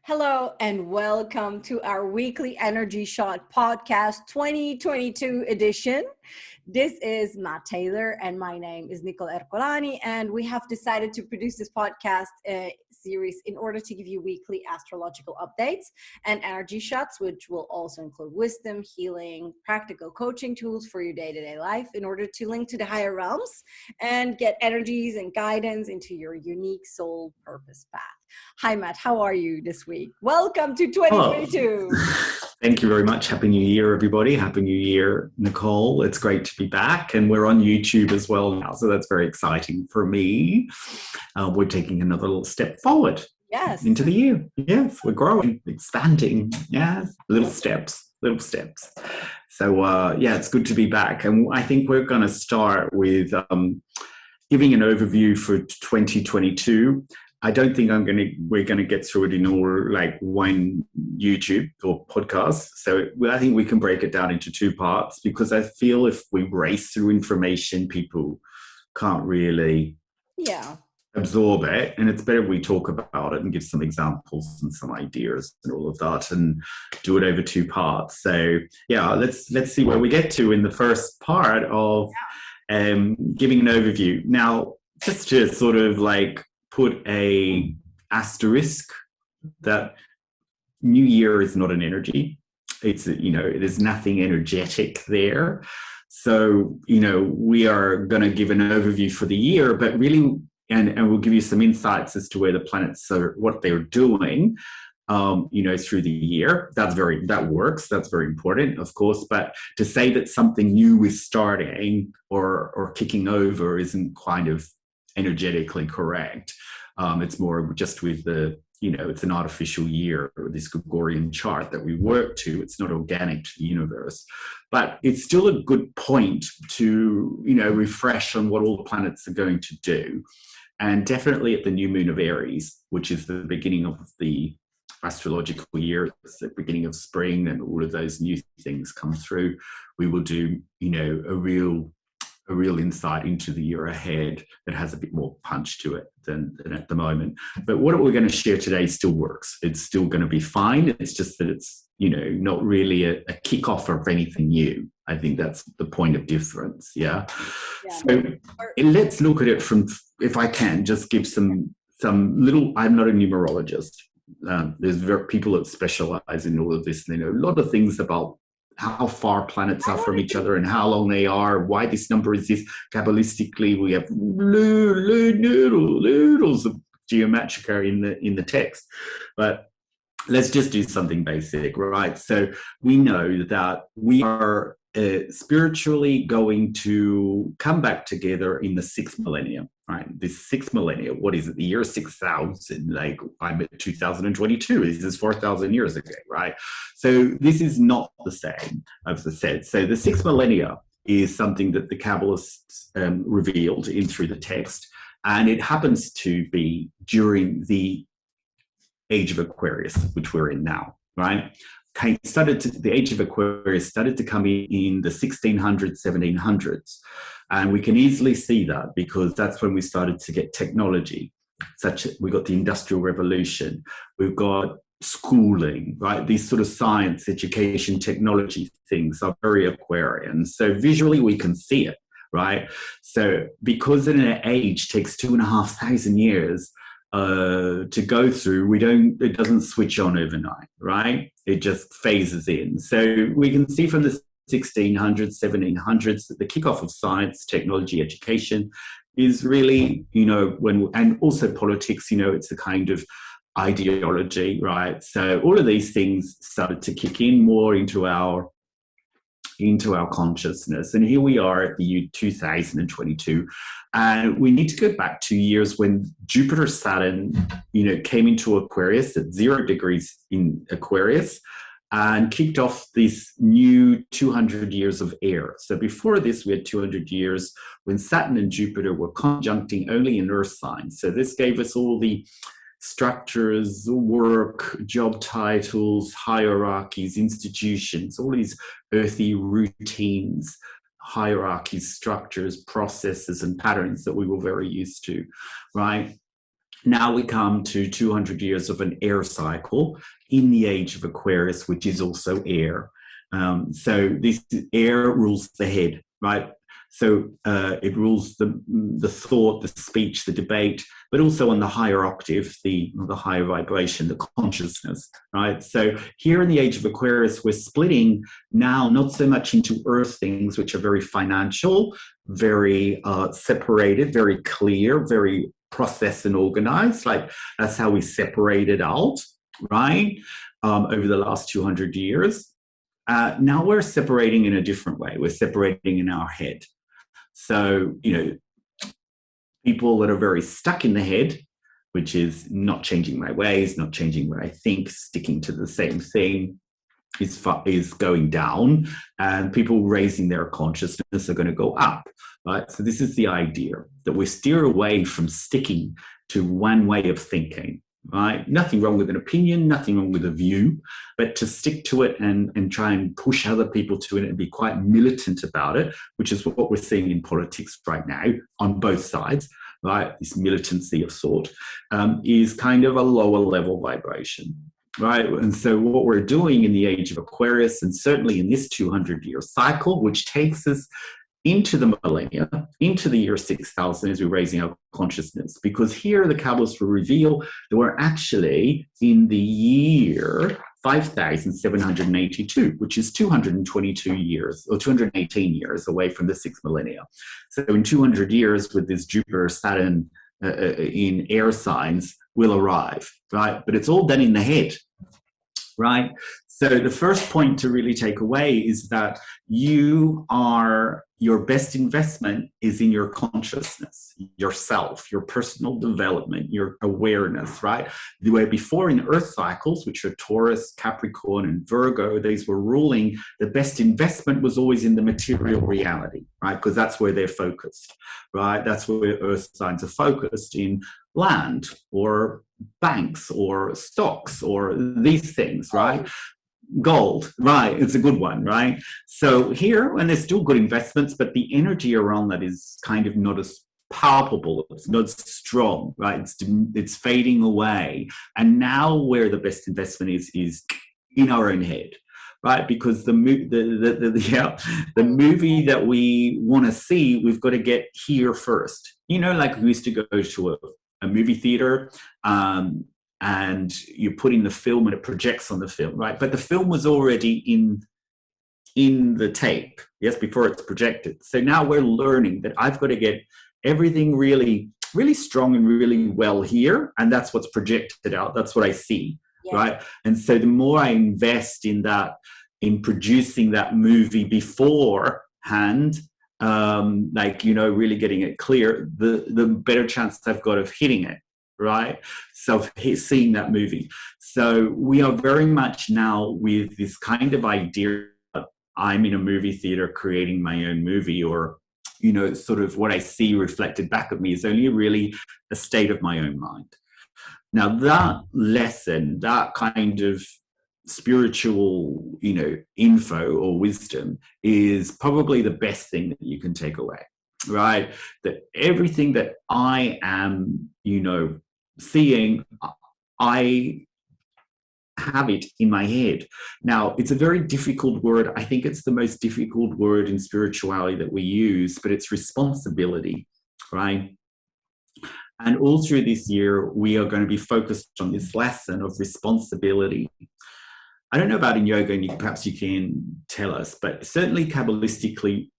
Hello and welcome to our weekly Energy Shot podcast 2022 edition. This is Matt Taylor and my name is Nicole Ercolani, and we have decided to produce this podcast series in order to give you weekly astrological updates and energy shots, which will also include wisdom, healing, practical coaching tools for your day-to-day life in order to link to the higher realms and get energies and guidance into your unique soul purpose path. Hi, Matt. How are you this week? Welcome to 2022. Oh, thank you very much. Happy New Year, everybody. Happy New Year, Nicole. It's great to be back. And we're on YouTube as well now. So that's very exciting for me. We're taking another little step forward into the year. Yes, we're growing, expanding. Yes, little steps. So, it's good to be back. And I think we're going to start with giving an overview for 2022. I don't think we're going to get through it in all like one YouTube or podcast. So I think we can break it down into two parts, because I feel if we race through information, people can't really absorb it. And it's better we talk about it and give some examples and some ideas and all of that and do it over two parts. So let's see where we get to in the first part of giving an overview. Now, just to sort of like put a asterisk that New Year is not an energy. It's, there's nothing energetic there. So, we are going to give an overview for the year, but really, and we'll give you some insights as to where the planets are, what they're doing, through the year. That works. That's very important, of course. But to say that something new is starting or kicking over isn't kind of energetically correct. It's more just with the, it's an artificial year, or this Gregorian chart that we work to. It's not organic to the universe, but it's still a good point to, refresh on what all the planets are going to do. And definitely at the new moon of Aries, which is the beginning of the astrological year, it's the beginning of spring, and all of those new things come through, we will do, a real insight into the year ahead that has a bit more punch to it than at the moment. But what we're going to share today still works. It's still going to be fine. It's just that it's, not really a kickoff of anything new. I think that's the point of difference. Yeah. So let's look at it from, if I can, just give some little, I'm not a numerologist. There's people that specialize in all of this. And they know a lot of things about how far planets are from each other and how long they are, why this number is this. Kabbalistically, we have noodles of geometria in the text. But let's just do something basic, right? So we know that we are spiritually going to come back together in the sixth millennium, right? This sixth millennium, what is it? The year 6000, like I'm at 2022. This is 4,000 years ago, right? So this is not the same, as I said. So the sixth millennia is something that the Kabbalists revealed in through the text, and it happens to be during the Age of Aquarius, which we're in now, right? The Age of Aquarius started to come in the 1600s, 1700s. And we can easily see that because that's when we started to get technology, we got the Industrial Revolution, we've got schooling, right? These sort of science, education, technology things are very Aquarian. So visually we can see it, right? So because in an age takes 2,500 years, to go through, it doesn't switch on overnight, right? It just phases in. So we can see from the 1600s, 1700s that the kickoff of science, technology, education is really, and also politics, it's a kind of ideology, right? So all of these things started to kick in more into our consciousness. And here we are at the year 2022. And we need to go back 2 years when Jupiter, Saturn, came into Aquarius at 0 degrees in Aquarius and kicked off this new 200 years of air. So before this, we had 200 years when Saturn and Jupiter were conjuncting only in Earth signs. So this gave us all the structures, work, job titles, hierarchies, institutions, all these earthy routines, hierarchies, structures, processes, and patterns that we were very used to, right? Now we come to 200 years of an air cycle in the age of Aquarius, which is also air. So this air rules the head, right? So it rules the thought, the speech, the debate, but also on the higher octave, the higher vibration, the consciousness, right? So here in the age of Aquarius, we're splitting now not so much into earth things, which are very financial, very separated, very clear, very processed and organized. Like that's how we separate it out, right? Over the last 200 years. Now we're separating in a different way. We're separating in our head. So, people that are very stuck in the head, which is not changing my ways, not changing what I think, sticking to the same thing, is going down, and people raising their consciousness are going to go up, right? So this is the idea that we steer away from sticking to one way of thinking, right? Nothing wrong with an opinion, nothing wrong with a view, but to stick to it and try and push other people to it and be quite militant about it, which is what we're seeing in politics right now on both sides, right? This militancy of thought is kind of a lower level vibration, right? And so what we're doing in the age of Aquarius, and certainly in this 200-year cycle, which takes us into the millennia, into the year 6000, as we're raising our consciousness, because here the Kabbalists will reveal that we're actually in the year 5782, which is 222 years or 218 years away from the sixth millennia. So in 200 years, with this Jupiter, Saturn in air signs, will arrive, right? But it's all done in the head, right? So the first point to really take away is that your best investment is in your consciousness, yourself, your personal development, your awareness, right? Where before in earth cycles, which are Taurus, Capricorn, and Virgo, these were ruling, the best investment was always in the material reality, right? Because that's where they're focused, right? That's where earth signs are focused, in land or banks or stocks or these things, right? Gold, right? It's a good one, right? So here, and there's still good investments, but the energy around that is kind of not as palpable. It's not as strong, right? It's fading away. And now where the best investment is in our own head, right? Because the movie that we want to see, we've got to get here first. Like we used to go to a movie theater, and you put in the film and it projects on the film, right? But the film was already in the tape, yes, before it's projected. So now we're learning that I've got to get everything really, really strong and really well here, and that's what's projected out. That's what I see, yeah. Right? And so the more I invest in that, in producing that movie beforehand, really getting it clear, the better chance I've got of hitting it. Right? So seeing that movie. So we are very much now with this kind of idea that I'm in a movie theater creating my own movie, or, sort of what I see reflected back at me is only really a state of my own mind. Now that lesson, that kind of spiritual, info or wisdom is probably the best thing that you can take away, right? That everything that I am, seeing, I have it in my head. Now, it's a very difficult word. I think it's the most difficult word in spirituality that we use, but it's responsibility, right? And all through this year, we are going to be focused on this lesson of responsibility. I don't know about in yoga, and perhaps you can tell us, but certainly Kabbalistically,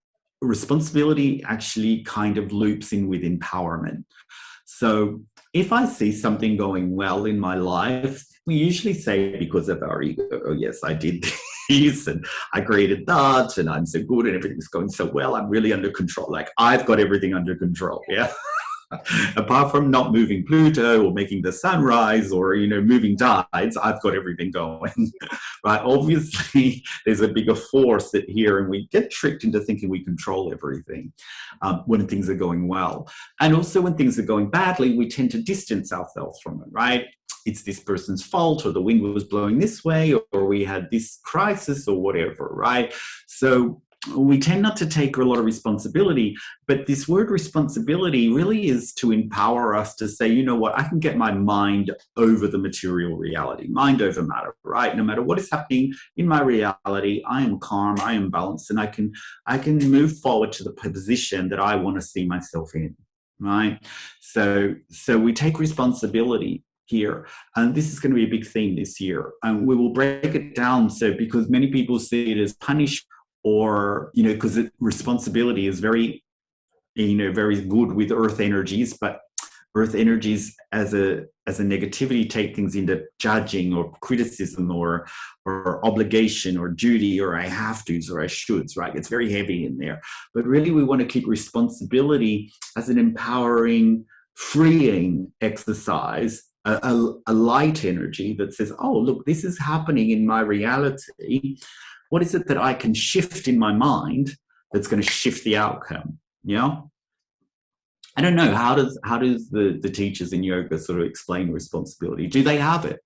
responsibility actually kind of loops in with empowerment. So if I see something going well in my life, we usually say because of our ego, oh, yes, I did this and I created that and I'm so good and everything's going so well, I'm really under control. Like I've got everything under control, yeah? Apart from not moving Pluto or making the sun rise or, moving tides, I've got everything going, right? Obviously, there's a bigger force here, and we get tricked into thinking we control everything when things are going well. And also when things are going badly, we tend to distance ourselves from it, right? It's this person's fault, or the wind was blowing this way, or we had this crisis or whatever, right? So we tend not to take a lot of responsibility, but this word responsibility really is to empower us to say, you know what, I can get my mind over the material reality, mind over matter, right? No matter what is happening in my reality, I am calm, I am balanced, and I can move forward to the position that I want to see myself in, right? So we take responsibility here, and this is going to be a big theme this year, and we will break it down. So because many people see it as punishment, or because responsibility is very very good with earth energies, but earth energies as a negativity take things into judging or criticism or obligation or duty or I have to's or I shoulds, right? It's very heavy in there. But really we want to keep responsibility as an empowering, freeing exercise, a light energy that says, oh, look, this is happening in my reality. What is it that I can shift in my mind that's going to shift the outcome? I don't know. How does the teachers in yoga sort of explain responsibility? Do they have it?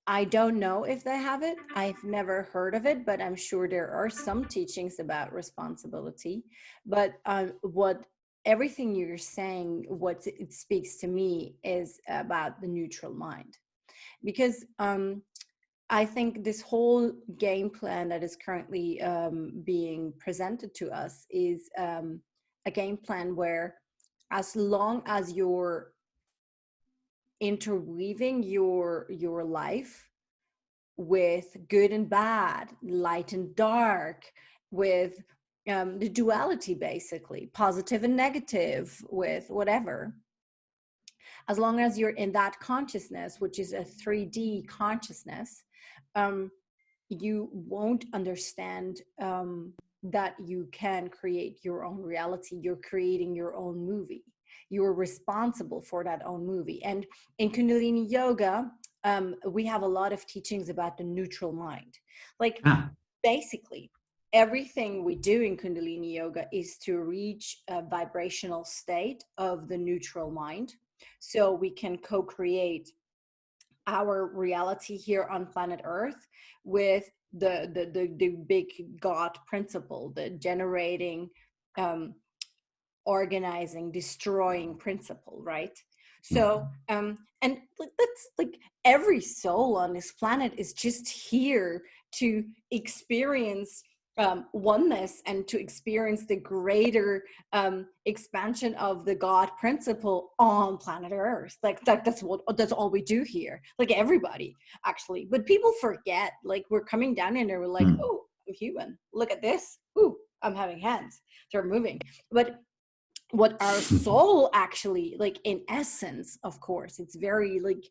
I don't know if they have it. I've never heard of it, but I'm sure there are some teachings about responsibility. But what everything you're saying, what it speaks to me is about the neutral mind. Because I think this whole game plan that is currently being presented to us is a game plan where, as long as you're interweaving your life with good and bad, light and dark, with the duality, basically positive and negative, with whatever, as long as you're in that consciousness, which is a 3D consciousness, you won't understand that you can create your own reality. You're creating your own movie. You're responsible for that own movie. And in Kundalini Yoga, we have a lot of teachings about the neutral mind. Like basically, everything we do in Kundalini Yoga is to reach a vibrational state of the neutral mind, so we can co-create our reality here on planet Earth with the big God principle, the generating, organizing, destroying principle, right? So and that's like every soul on this planet is just here to experience oneness and to experience the greater expansion of the God principle on planet Earth. Like that's all we do here. Like everybody, actually. But people forget. Like we're coming down and we're like, oh, I'm human. Look at this. Ooh, I'm having hands. They're moving. But what our soul actually, like in essence, of course, it's very like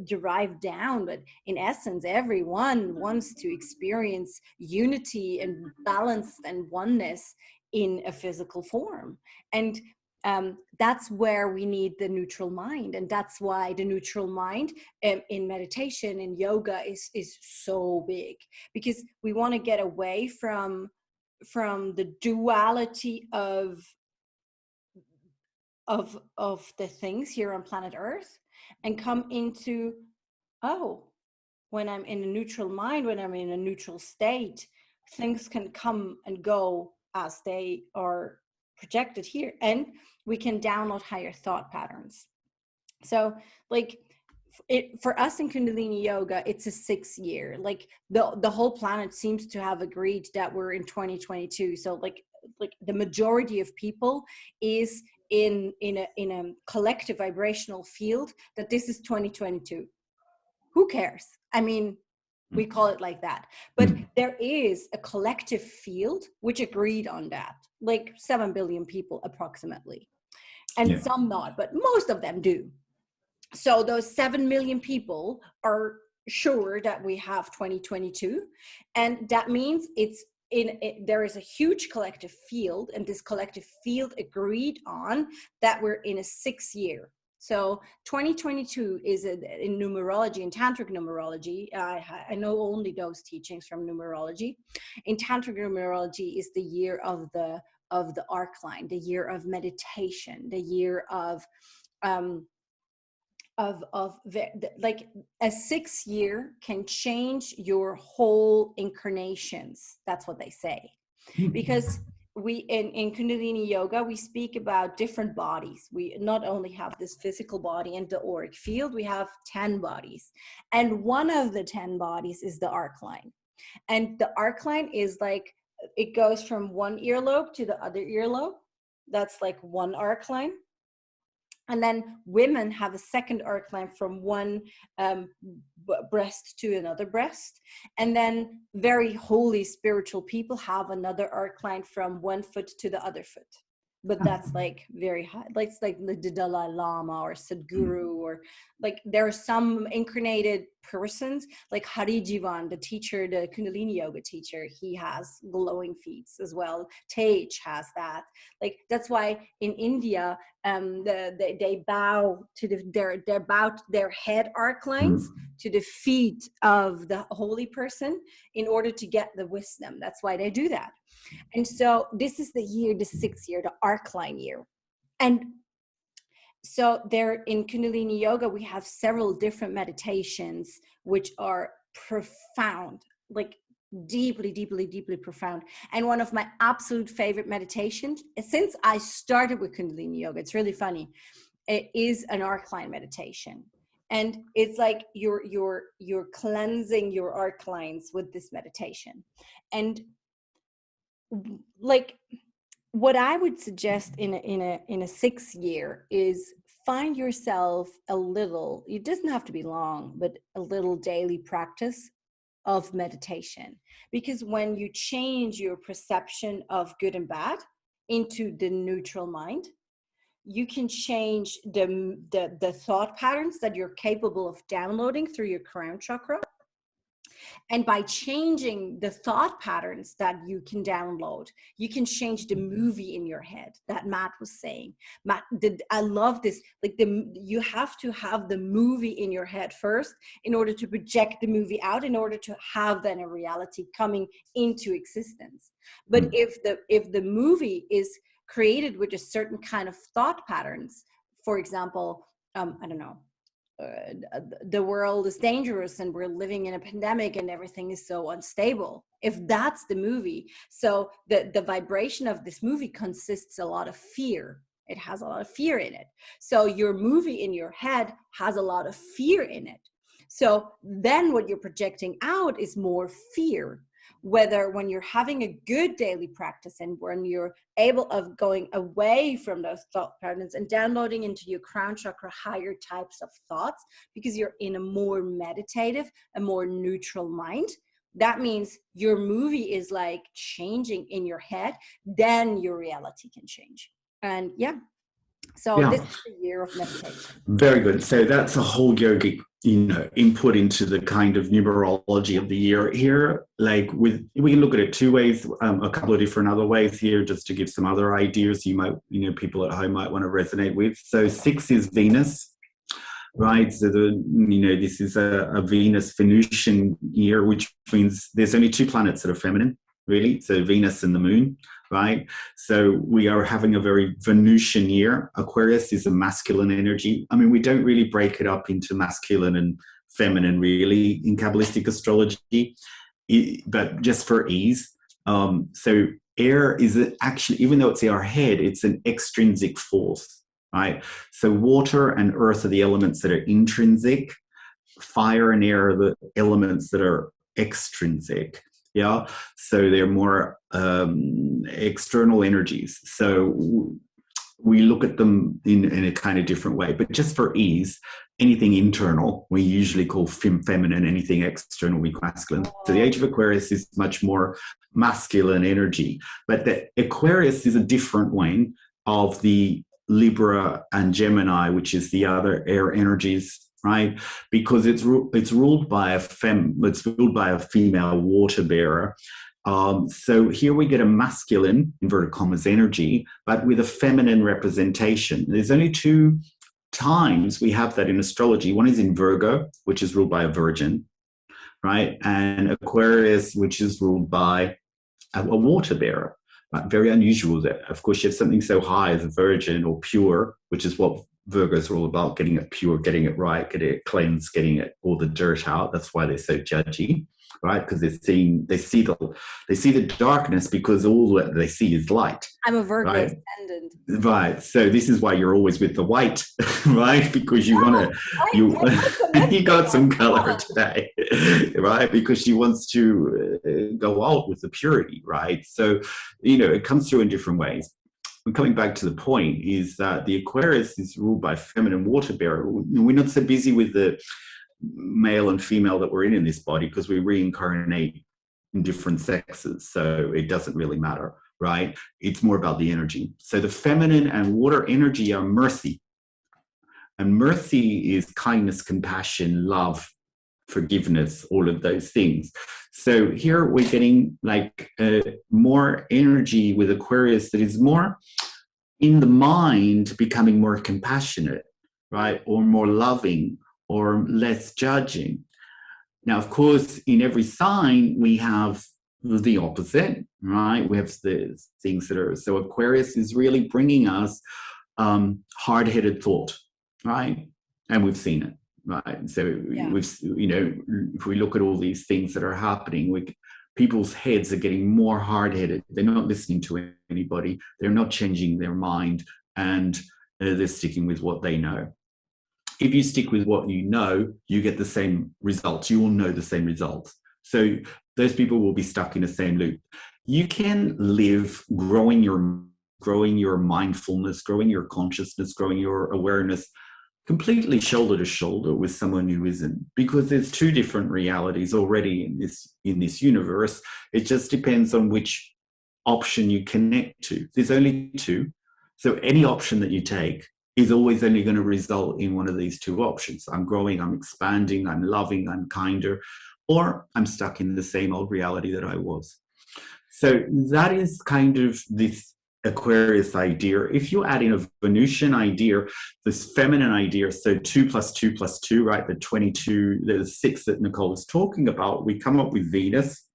derived down, but in essence, everyone wants to experience unity and balance and oneness in a physical form. And that's where we need the neutral mind. And that's why the neutral mind in meditation and yoga is so big, because we want to get away from the duality of the things here on planet Earth and come into, oh, when I'm in a neutral mind, when I'm in a neutral state, things can come and go as they are projected here, and we can download higher thought patterns. So like for us in Kundalini Yoga, it's a 6 year, like the whole planet seems to have agreed that we're in 2022. So like the majority of people is in a collective vibrational field that this is 2022. Who cares? I mean, we call it like that, but there is a collective field which agreed on that, like 7 billion people approximately, and some not, but most of them do. So those 7 million people are sure that we have 2022, and that means there is a huge collective field, and this collective field agreed on that we're in a 6 year. So 2022 is in numerology, in tantric numerology. I know only those teachings from numerology. In tantric numerology is the year of the arc line, the year of meditation, the year of like a 6 year can change your whole incarnations. That's what they say. Because we in Kundalini yoga, we speak about different bodies. We not only have this physical body and the auric field, we have 10 bodies, and one of the 10 bodies is the arc line. And the arc line is like, it goes from one earlobe to the other earlobe. That's like one arc line. And then women have a second arc line from one breast to another breast. And then very holy spiritual people have another arc line from one foot to the other foot. But that's like very high. Like it's like the Dalai Lama or Sadhguru, or like there are some incarnated persons like Hari Jivan, the teacher, the Kundalini yoga teacher. He has glowing feet as well. Tej has that. Like that's why in India, they bow to their head arc lines to the feet of the holy person in order to get the wisdom. That's why they do that. And so this is the year, the 6th year, the arc line year. And so there in Kundalini yoga, we have several different meditations, which are profound, like deeply, deeply, deeply profound. And one of my absolute favorite meditations, since I started with Kundalini yoga, it's really funny, it is an arc line meditation. And it's like you're cleansing your arc lines with this meditation. And like what I would suggest in a 6th year is find yourself a little, it doesn't have to be long, but a little daily practice of meditation. Because when you change your perception of good and bad into the neutral mind, you can change the thought patterns that you're capable of downloading through your crown chakra. And by changing the thought patterns that you can download, you can change the movie in your head that Matt was saying. Matt, I love this. Like you have to have the movie in your head first in order to project the movie out, in order to have then a reality coming into existence. But if the movie is created with a certain kind of thought patterns, for example, I don't know, the world is dangerous and we're living in a pandemic and everything is so unstable. If that's the movie, so the vibration of this movie consists a lot of fear. It has a lot of fear in it. So your movie in your head has a lot of fear in it. So then what you're projecting out is more fear. Whether when you're having a good daily practice and when you're able of going away from those thought patterns and downloading into your crown chakra higher types of thoughts, because you're in a more meditative, a more neutral mind, that means your movie is like changing in your head, then your reality can change. And this is the year of meditation. Very good. So that's a whole yogic, input into the kind of numerology of the year here. Like we can look at it two ways, a couple of different other ways here, just to give some other ideas you might, people at home might want to resonate with. So 6 is Venus, right? So this is a Venus Venusian year, which means there's only 2 planets that are feminine, really. So Venus and the moon. Right. So we are having a very Venusian year. Aquarius is a masculine energy. I mean, we don't really break it up into masculine and feminine really in Kabbalistic astrology, but just for ease. So air is actually, even though it's our head, it's an extrinsic force, right? So water and earth are the elements that are intrinsic. Fire and air are the elements that are extrinsic. Yeah, so they're more external energies. So we look at them in a kind of different way. But just for ease, anything internal we usually call feminine, anything external we call masculine. So the Age of Aquarius is much more masculine energy. But the Aquarius is a different wing of the Libra and Gemini, which is the other air energies, right? Because it's ruled by a female water bearer. So here we get a masculine, inverted commas, energy, but with a feminine representation. There's only 2 times we have that in astrology. One is in Virgo, which is ruled by a virgin, right? And Aquarius, which is ruled by a water bearer. Very unusual that, of course, you have something so high as a virgin or pure, which is what Virgos are all about getting it pure, getting it right, getting it cleansed, getting it all the dirt out. That's why they're so judgy, right? Because they see the darkness, because all that they see is light. I'm a Virgo right? ascendant. Right. So this is why you're always with the white, right? Because you want to, you got some color today, right? Because she wants to go out with the purity, right? So, it comes through in different ways. And coming back to the point is that the Aquarius is ruled by feminine water bearer. We're not so busy with the male and female that we're in this body, because we reincarnate in different sexes. So it doesn't really matter, right? It's more about the energy. So the feminine and water energy are mercy. And mercy is kindness, compassion, love, forgiveness, all of those things. So here we're getting like more energy with Aquarius that is more in the mind, becoming more compassionate, right? Or more loving, or less judging. Now, of course, in every sign, we have the opposite, right? We have the things that are, so Aquarius is really bringing us hard-headed thought, right? And we've seen it, right? So, if we look at all these things that are happening, people's heads are getting more hard-headed. They're not listening to anybody. They're not changing their mind, and they're sticking with what they know. If you stick with what you know, you get the same results. You will know the same results. So those people will be stuck in the same loop. You can live growing your mindfulness, growing your consciousness, growing your awareness completely shoulder to shoulder with someone who isn't, because there's two different realities already in this universe. It just depends on which option you connect to. There's only two. So any option that you take is always only going to result in one of these two options. I'm growing, I'm expanding, I'm loving, I'm kinder, or I'm stuck in the same old reality that I was. So that is kind of this Aquarius idea. If you add in a Venusian idea, this feminine idea, so 2 + 2 + 2, right? The 22, the 6 that Nicole was talking about, we come up with Venus.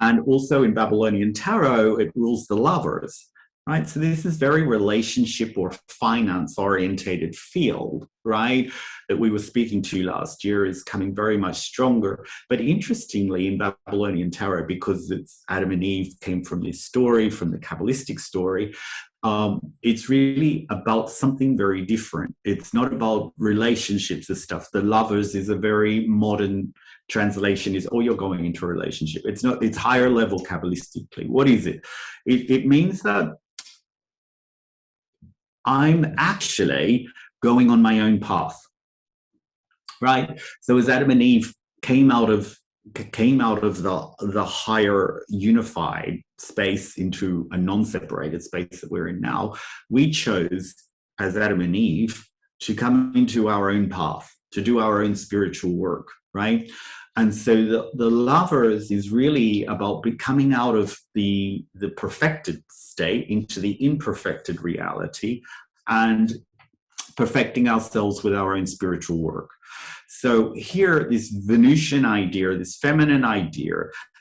And also in Babylonian tarot, it rules the lovers. Right? So this is very relationship or finance orientated field, right? That we were speaking to last year is coming very much stronger. But interestingly, in Babylonian tarot, because it's Adam and Eve came from this story, from the Kabbalistic story, it's really about something very different. It's not about relationships and stuff. The lovers is a very modern translation, is, oh, you're going into a relationship. It's not, it's higher level Kabbalistically. What is it? It means that I'm actually going on my own path, right? So as Adam and Eve came out of the higher unified space into a non-separated space that we're in now, we chose as Adam and Eve to come into our own path, to do our own spiritual work, right? And so the lovers is really about coming out of the perfected state into the imperfected reality and perfecting ourselves with our own spiritual work. So here, this Venusian idea, this feminine idea,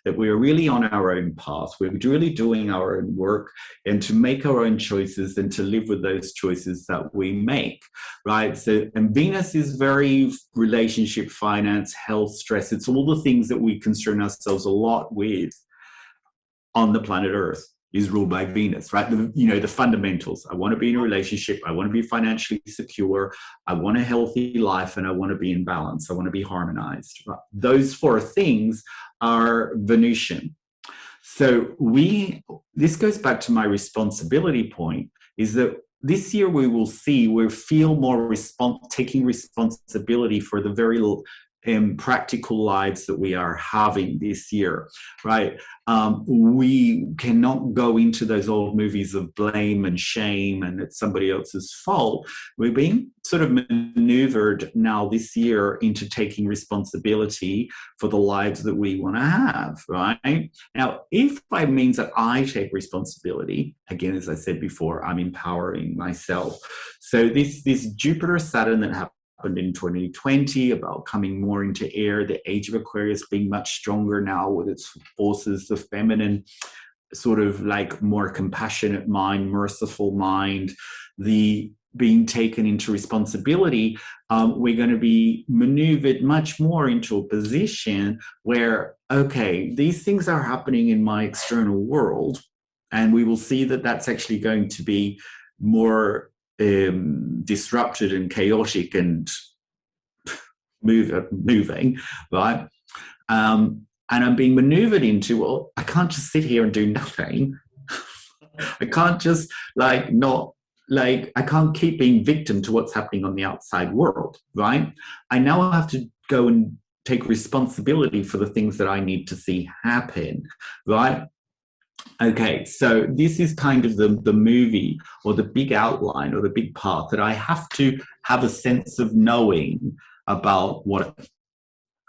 that we're really on our own path, we're really doing our own work, and to make our own choices and to live with those choices that we make, right? So, and Venus is very relationship, finance, health, stress. It's all the things that we concern ourselves a lot with on the planet Earth. Is ruled by Venus, right? The fundamentals. I want to be in a relationship. I want to be financially secure. I want a healthy life, and I want to be in balance. I want to be harmonized. Right? Those four things are Venusian. So this goes back to my responsibility point, is that this year we'll feel more taking responsibility for the very practical lives that we are having this year, right? We cannot go into those old movies of blame and shame and it's somebody else's fault. We're being sort of maneuvered now this year into taking responsibility for the lives that we want to have, right? Now, if by means that I take responsibility, again, as I said before, I'm empowering myself. So this Jupiter Saturn that happened in 2020 about coming more into air, the Age of Aquarius being much stronger now with its forces, the feminine sort of like more compassionate mind, merciful mind, the being taken into responsibility, we're going to be maneuvered much more into a position where, okay, these things are happening in my external world, and we will see that that's actually going to be more disrupted and chaotic and moving, right? And I'm being maneuvered into, well, I can't just sit here and do nothing. I can't just I can't keep being victim to what's happening on the outside world, right? I now have to go and take responsibility for the things that I need to see happen, right? Okay, so this is kind of the movie or the big outline or the big part that I have to have a sense of knowing about what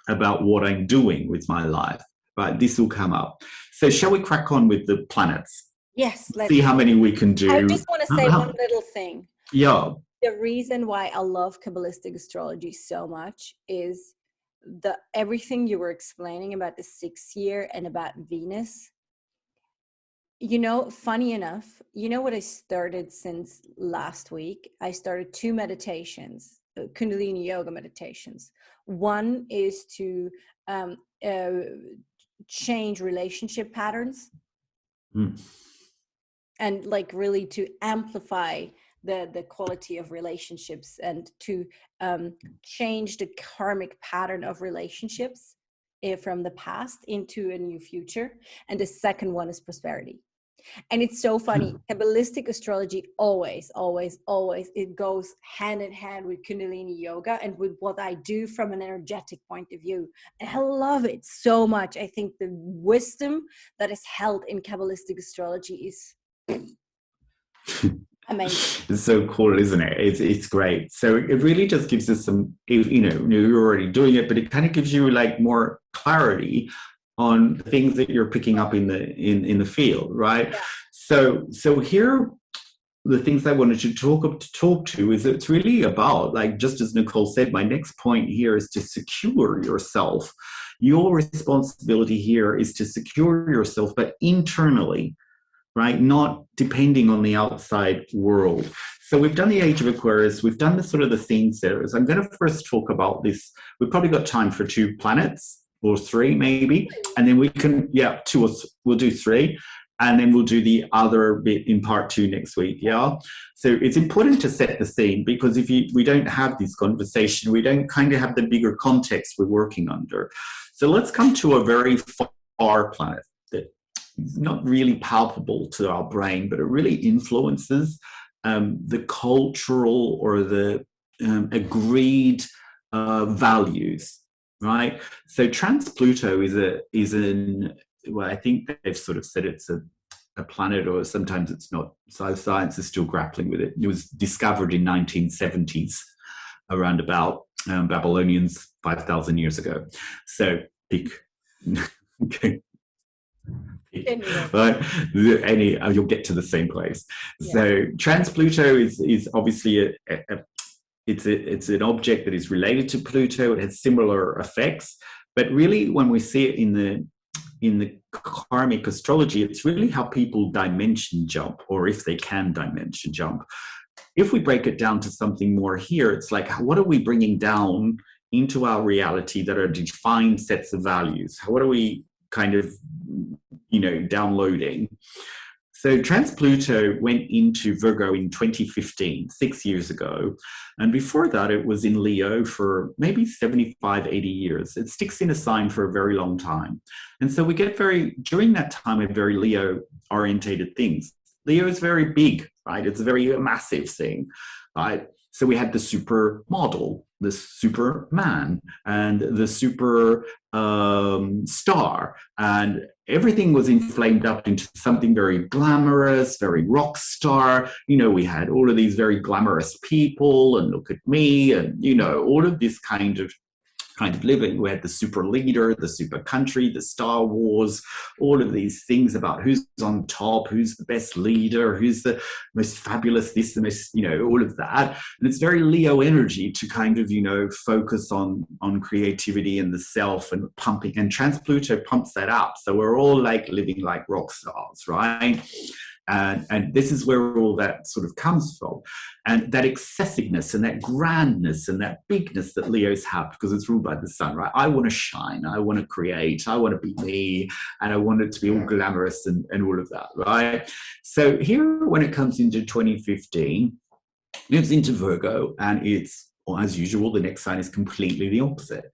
I'm doing with my life, right? This will come up. So shall we crack on with the planets? Yes, let's see how many we can do. I just want to say one little thing. Yeah. The reason why I love Kabbalistic astrology so much is everything you were explaining about the 6th year and about Venus. You know, funny enough, you know what I started since last week? I started 2 meditations, Kundalini yoga meditations. One is to change relationship patterns. And like really to amplify the quality of relationships and to change the karmic pattern of relationships from the past into a new future. And the second one is prosperity. And it's so funny. Kabbalistic astrology always, it goes hand in hand with Kundalini yoga and with what I do from an energetic point of view. And I love it so much. I think the wisdom that is held in Kabbalistic astrology is amazing. It's so cool, isn't it? It's great. So it really just gives us some, you're already doing it, but it kind of gives you like more clarity on things that you're picking up in the field, right? Yeah. So here, the things I wanted to talk to is it's really about, like, just as Nicole said, my next point here is to secure yourself. Your responsibility here is to secure yourself, but internally, right? Not depending on the outside world. So we've done the Age of Aquarius. We've done the sort of the theme series. I'm going to first talk about this. We've probably got time for 2 planets or 3 maybe. And then we can, 2 or we'll do 3. And then we'll do the other bit in part 2 next week, yeah? So it's important to set the scene, because if we don't have this conversation, we don't kind of have the bigger context we're working under. So let's come to a very far planet that is not really palpable to our brain, but it really influences the cultural or the agreed values, right? So Transpluto well, I think they've sort of said it's a planet, or sometimes it's not. So science is still grappling with it. It was discovered in 1970s, around about Babylonians 5,000 years ago. So big. Okay. Right? You'll get to the same place. Yeah. So Transpluto is obviously it's an object that is related to Pluto. It has similar effects, but really, when we see it in the karmic astrology, it's really how people dimension jump, or if they can dimension jump. If we break it down to something more here, it's like, what are we bringing down into our reality that are defined sets of values? What are we kind of, downloading? So Transpluto went into Virgo in 2015, 6 years ago. And before that, it was in Leo for maybe 75, 80 years. It sticks in a sign for a very long time. And so we get during that time, a very Leo-orientated things. Leo is very big, right? It's a very massive thing, right? So we had the super model, the Superman, and the super star, and everything was inflamed up into something very glamorous, very rock star. We had all of these very glamorous people, and look at me, and all of this kind of living. We had the super leader, the super country, the Star Wars, all of these things about who's on top, who's the best leader, who's the most fabulous, this, the most, all of that. And it's very Leo energy to kind of, focus on creativity and the self and pumping. And Transpluto pumps that up. So we're all like living like rock stars, right? And this is where all that sort of comes from. And that excessiveness and that grandness and that bigness that Leos have, because it's ruled by the sun, right? I want to shine, I want to create, I want to be me, and I want it to be all glamorous and all of that, right? So here, when it comes into 2015, it's into Virgo, and it's, as usual, the next sign is completely the opposite.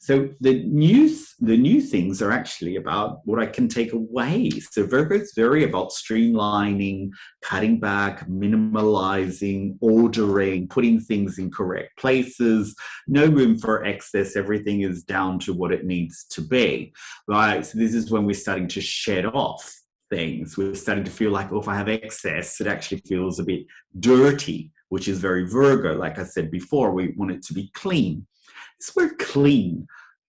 So the new things are actually about what I can take away. So Virgo is very about streamlining, cutting back, minimalizing, ordering, putting things in correct places, no room for excess. Everything is down to what it needs to be, right? So this is when we're starting to shed off things. We're starting to feel like, oh, if I have excess, it actually feels a bit dirty, which is very Virgo. Like I said before, we want it to be clean. It's where clean,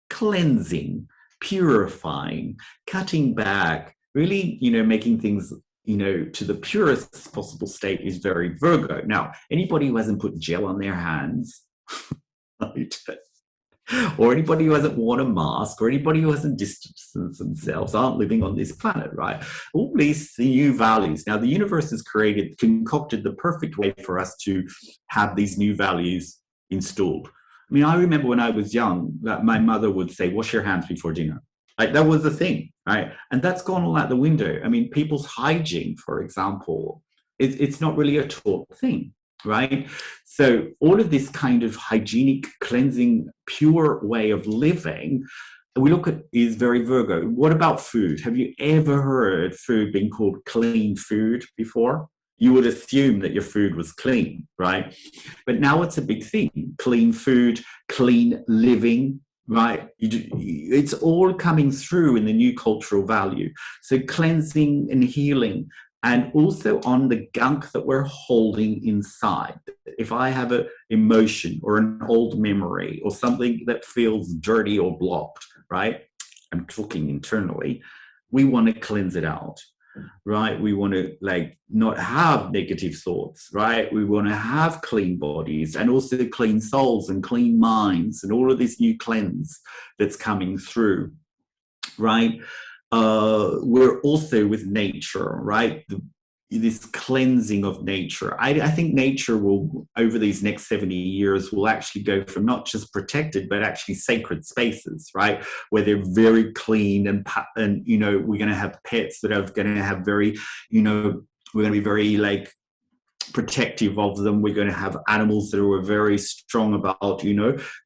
cleansing, purifying, cutting back, really, making things, to the purest possible state is very Virgo. Now, anybody who hasn't put gel on their hands, right? Or anybody who hasn't worn a mask, or anybody who hasn't distanced themselves aren't living on this planet, right? All these new values. Now, the universe has concocted the perfect way for us to have these new values installed. I mean, I remember when I was young that my mother would say, wash your hands before dinner. Like, that was the thing, right? And that's gone all out the window. I mean, people's hygiene, for example, it's not really a taught thing, right? So all of this kind of hygienic, cleansing, pure way of living, we look at is very Virgo. What about food? Have you ever heard food being called clean food before? You would assume that your food was clean, right? But now it's a big thing. Clean food, clean living, right? It's all coming through in the new cultural value. So cleansing and healing, and also on the gunk that we're holding inside. If I have an emotion or an old memory or something that feels dirty or blocked, right? I'm talking internally. We want to cleanse it out, right? We want to not have negative thoughts, right? We want to have clean bodies and also clean souls and clean minds and all of this new cleanse that's coming through, right? We're also with nature, right? This cleansing of nature. I think nature will, over these next 70 years, will actually go from not just protected, but actually sacred spaces, right? Where they're very clean and we're going to have pets that are going to have very, we're going to be very protective of them. We're going to have animals that are very strong about,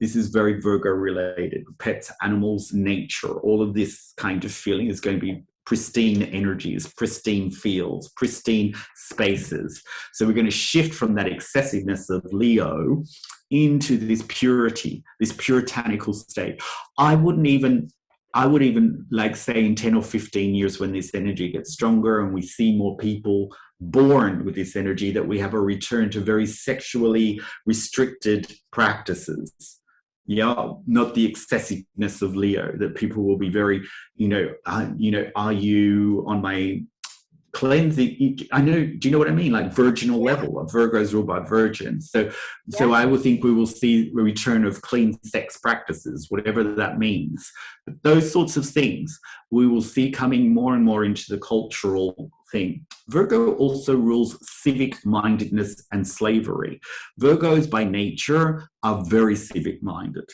this is very Virgo related. Pets, animals, nature, all of this kind of feeling is going to be pristine energies, pristine fields, pristine spaces. So we're going to shift from that excessiveness of Leo into this purity, this puritanical state. I would even say in 10 or 15 years, when this energy gets stronger and we see more people born with this energy, that we have a return to very sexually restricted practices. Yeah, not the excessiveness of Leo, that people will be very, are you on my cleansing? I know, do you know what I mean? Like virginal level. Virgo's ruled by virgins. So I would think we will see a return of clean sex practices, whatever that means. But those sorts of things we will see coming more and more into the cultural thing. Virgo also rules civic mindedness and slavery. Virgos by nature are very civic minded,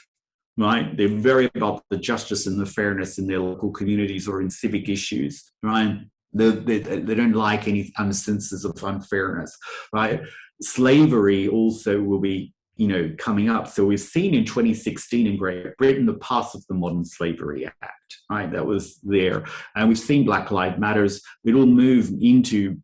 right? They're very about the justice and the fairness in their local communities or in civic issues, right? They don't like any instances of unfairness, right? Slavery also will be, coming up. So we've seen in 2016 in Great Britain the pass of the Modern Slavery Act, right? That was there. And we've seen Black Lives Matters. It'll move into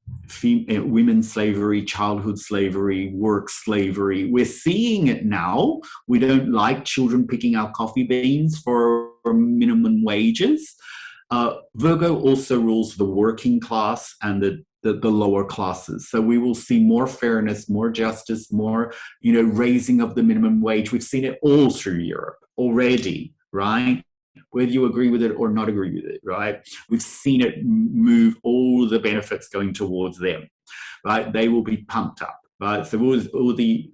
women's slavery, childhood slavery, work slavery. We're seeing it now. We don't like children picking our coffee beans for minimum wages. Virgo also rules the working class and the lower classes. So we will see more fairness, more justice, more, raising of the minimum wage. We've seen it all through Europe already, right? Whether you agree with it or not agree with it, right? We've seen it move, all the benefits going towards them, right? They will be pumped up, right? So all the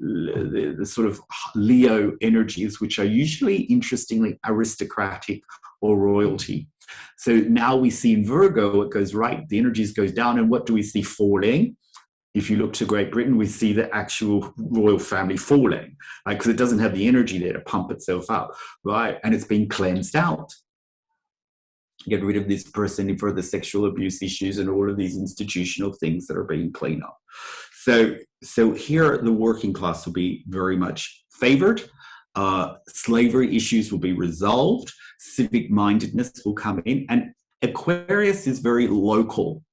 sort of Leo energies, which are usually, interestingly, aristocratic or royalty. So now we see in Virgo, it goes right, the energies goes down, and what do we see falling? If you look to Great Britain, we see the actual royal family falling, right? Because it doesn't have the energy there to pump itself up, right? And it's being cleansed out. Get rid of this person for the sexual abuse issues and all of these institutional things that are being cleaned up. So here the working class will be very much favored. Slavery issues will be resolved. Civic mindedness will come in. And Aquarius is very local.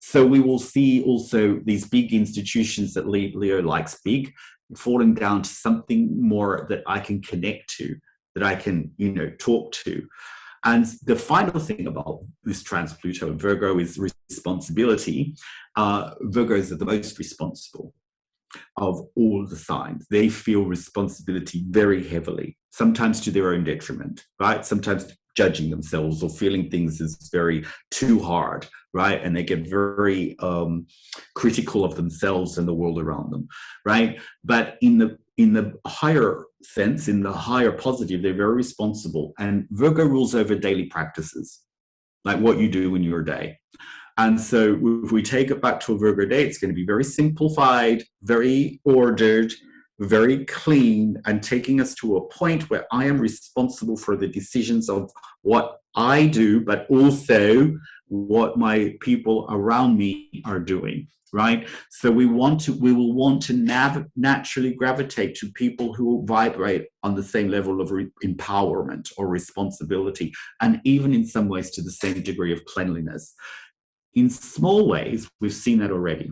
So we will see also these big institutions that Leo likes big, falling down to something more that I can connect to, that I can, talk to. And the final thing about this Transpluto and Virgo is responsibility. Virgos are the most responsible of all the signs. They feel responsibility very heavily, sometimes to their own detriment, right? Sometimes judging themselves or feeling things is very too hard, right? And they get very critical of themselves and the world around them, right? But in the higher sense, in the higher positive, they're very responsible. And Virgo rules over daily practices, like what you do in your day. And so if we take it back to a Virgo day, it's going to be very simplified, very ordered, very clean, and taking us to a point where I am responsible for the decisions of what I do, but also what my people around me are doing, right? So we will want to naturally gravitate to people who vibrate on the same level of empowerment or responsibility, and even in some ways to the same degree of cleanliness. In small ways, we've seen that already.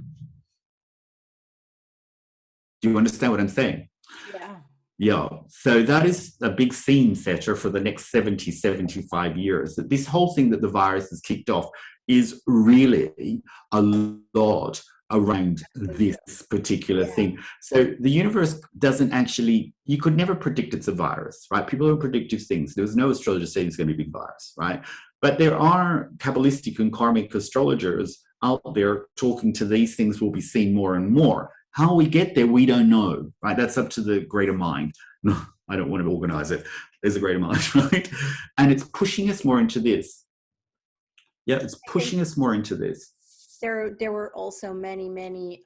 Do you understand what I'm saying? Yeah. Yeah. So that is a big scene setter for the next 70, 75 years. That this whole thing that the virus has kicked off is really a lot around this particular thing. So the universe doesn't actually, you could never predict it's a virus, right? People don't predict these things. There was no astrologer saying it's going to be a big virus, right? But there are Kabbalistic and karmic astrologers out there talking to these things will be seen more and more. How we get there, we don't know, right? That's up to the greater mind. No, I don't want to organize it. There's a greater mind, right? And it's pushing us more into this. Yeah, it's pushing us more into this. There were also many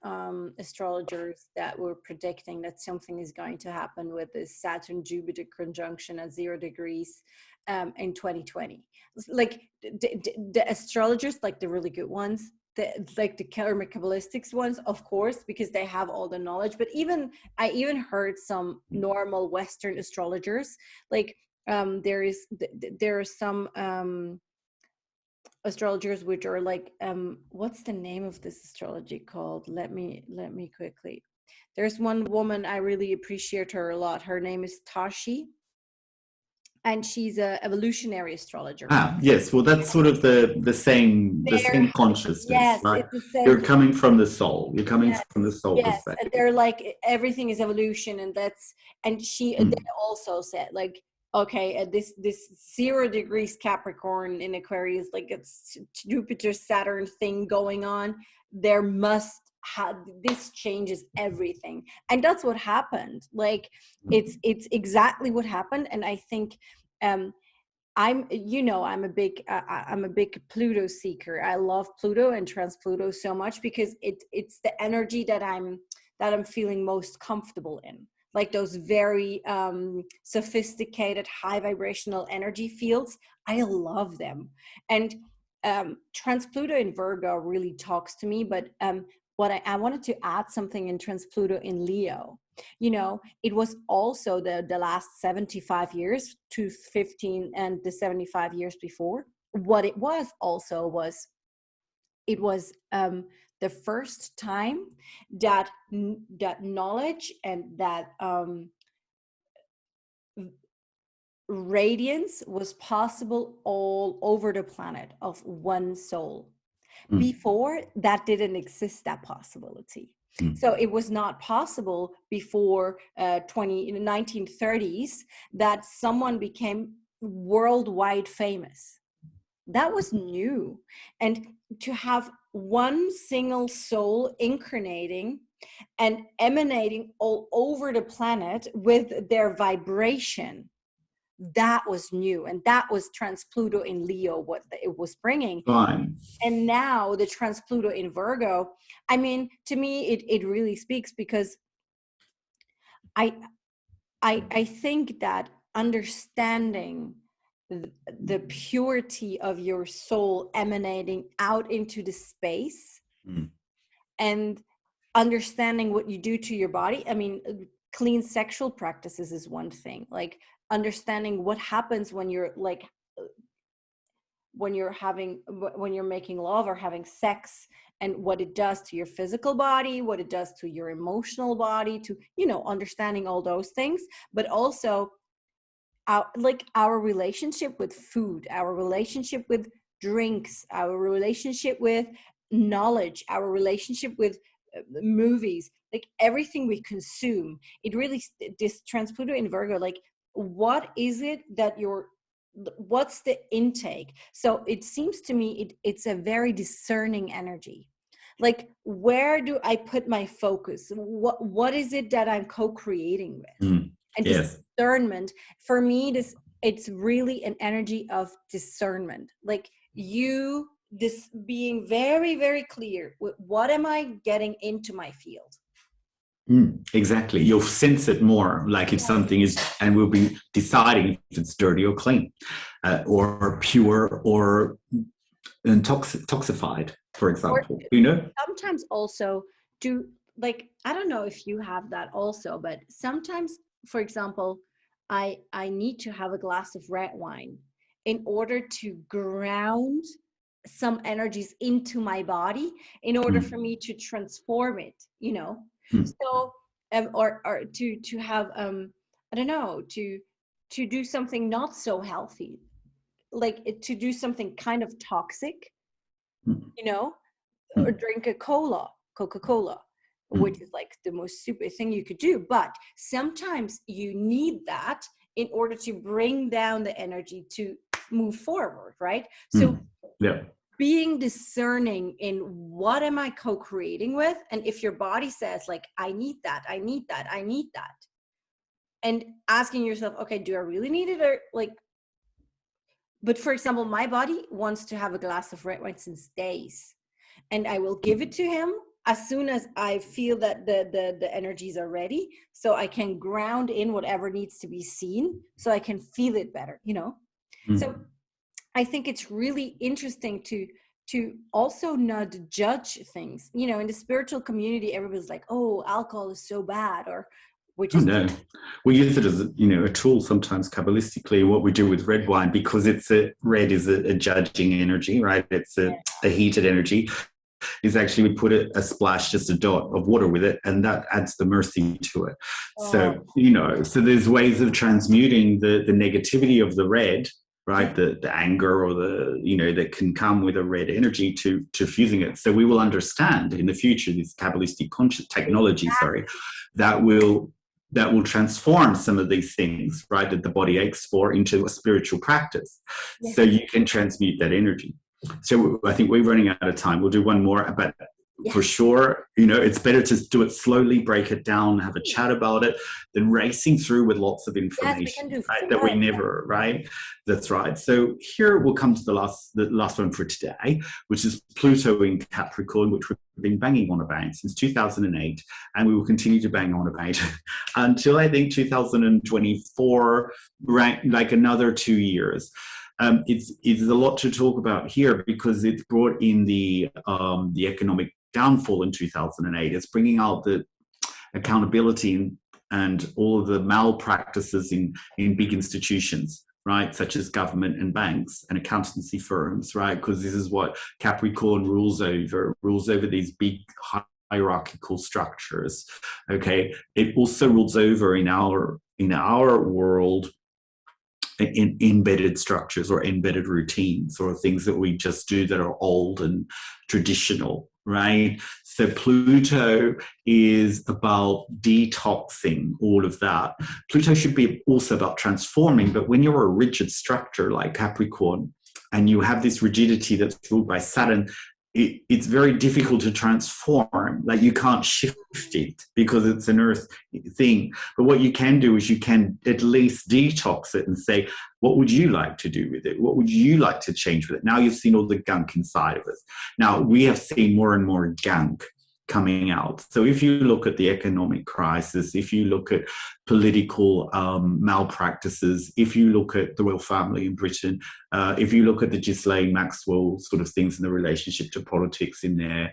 astrologers that were predicting that something is going to happen with this Saturn Jupiter conjunction at 0 degrees in 2020. Like the astrologers, like the really good ones, like the Kabbalistic ones, of course, because they have all the knowledge. But I even heard some normal Western astrologers, like there are some astrologers which are like what's the name of this astrology called? Let me quickly. There's one woman I really appreciate her a lot. Her name is Tashi, and she's a evolutionary astrologer. Yes. Well, that's sort of the same consciousness, yes, right? it's the same. You're coming from the soul. You're coming from the soul perspective. And they're like everything is evolution, and she they also said like, okay, this 0 degrees Capricorn in Aquarius, like it's Jupiter Saturn thing going on. There must have, this changes everything, and that's what happened. Like it's exactly what happened. And I think I'm a big Pluto seeker. I love Pluto and Transpluto so much because it's the energy that I'm feeling most comfortable in. Like those very sophisticated, high vibrational energy fields. I love them. And Transpluto in Virgo really talks to me. But what I wanted to add something in Transpluto in Leo. It was also the last 75 years to 15 and the 75 years before. What it was also was, it was the first time that knowledge and that radiance was possible all over the planet of one soul. Before that didn't exist, that possibility. So it was not possible before 1930s that someone became worldwide famous. that was new. And to have one single soul incarnating and emanating all over the planet with their vibration, that was new. And that was Transpluto in Leo, what it was bringing. Fine. And now the Transpluto in Virgo, I mean, to me, it really speaks, because I think that understanding the purity of your soul emanating out into the space, and understanding what you do to your body. I mean, clean sexual practices is one thing. Like understanding what happens when you're like, when you're making love or having sex, and what it does to your physical body, what it does to your emotional body, to, you know, understanding all those things. But also our relationship with food, our relationship with drinks, our relationship with knowledge, our relationship with movies, like everything we consume. It really, this Transpluto in Virgo, like what is it that what's the intake? So it seems to me it's a very discerning energy. Like, where do I put my focus? What is it that I'm co-creating with? And Yes. discernment, for me, it's really an energy of discernment. Like this being very, very clear with what am I getting into my field. Exactly. You'll sense it more, like if something is, and we'll be deciding if it's dirty or clean, or pure or toxified, for example. Or you know? Sometimes also like, I don't know if you have that also, but sometimes, for example, I need to have a glass of red wine in order to ground some energies into my body, in order for me to transform it, you know. So or to have I don't know, to do something not so healthy, like to do something kind of toxic, you know, or drink a Coca-Cola, which is like the most stupid thing you could do. But sometimes you need that in order to bring down the energy to move forward, right? So being discerning in what am I co-creating with, and if your body says like, I need that, and asking yourself, okay, do I really need it? Or like, but for example, my body wants to have a glass of red wine since days, and I will give it to him as soon as I feel that the energies are ready, so I can ground in whatever needs to be seen, so I can feel it better, you know. So I think it's really interesting to also not judge things. You know, in the spiritual community, everybody's like, oh, alcohol is so bad, or which is we use it as a tool sometimes kabbalistically, what we do with red wine, because red is a judging energy, right? It's a heated energy. Is actually we put a splash, just a dot of water with it, and that adds the mercy to it. So so there's ways of transmuting the negativity of the red, right? The anger or that can come with a red energy to fusing it. So we will understand in the future this Kabbalistic technology, that will transform some of these things, right, that the body aches for, into a spiritual practice. So you can transmute that energy. So I think we're running out of time. We'll do one more, but for sure, it's better to do it slowly, break it down, have a chat about it, than racing through with lots of information, right? That we never, right? That's right. So here we'll come to the last one for today, which is Pluto in Capricorn, which we've been banging on about since 2008, and we will continue to bang on about until I think 2024, right? Like another 2 years. It's a lot to talk about here, because it's brought in the economic downfall in 2008. It's bringing out the accountability and all of the malpractices in big institutions, right, such as government and banks and accountancy firms, right, because this is what Capricorn rules over these big hierarchical structures. Okay, it also rules over in our world in embedded structures or embedded routines, or things that we just do that are old and traditional, right? So Pluto is about detoxing all of that. Pluto should be also about transforming, but when you're a rigid structure like Capricorn, and you have this rigidity that's ruled by Saturn, it's very difficult to transform. Like, you can't shift it because it's an earth thing. But what you can do is you can at least detox it and say, what would you like to do with it? What would you like to change with it? Now you've seen all the gunk inside of us. Now we have seen more and more gunk coming out. So if you look at the economic crisis, if you look at political malpractices, if you look at the royal family in Britain, if you look at the Ghislaine Maxwell sort of things in the relationship to politics in there,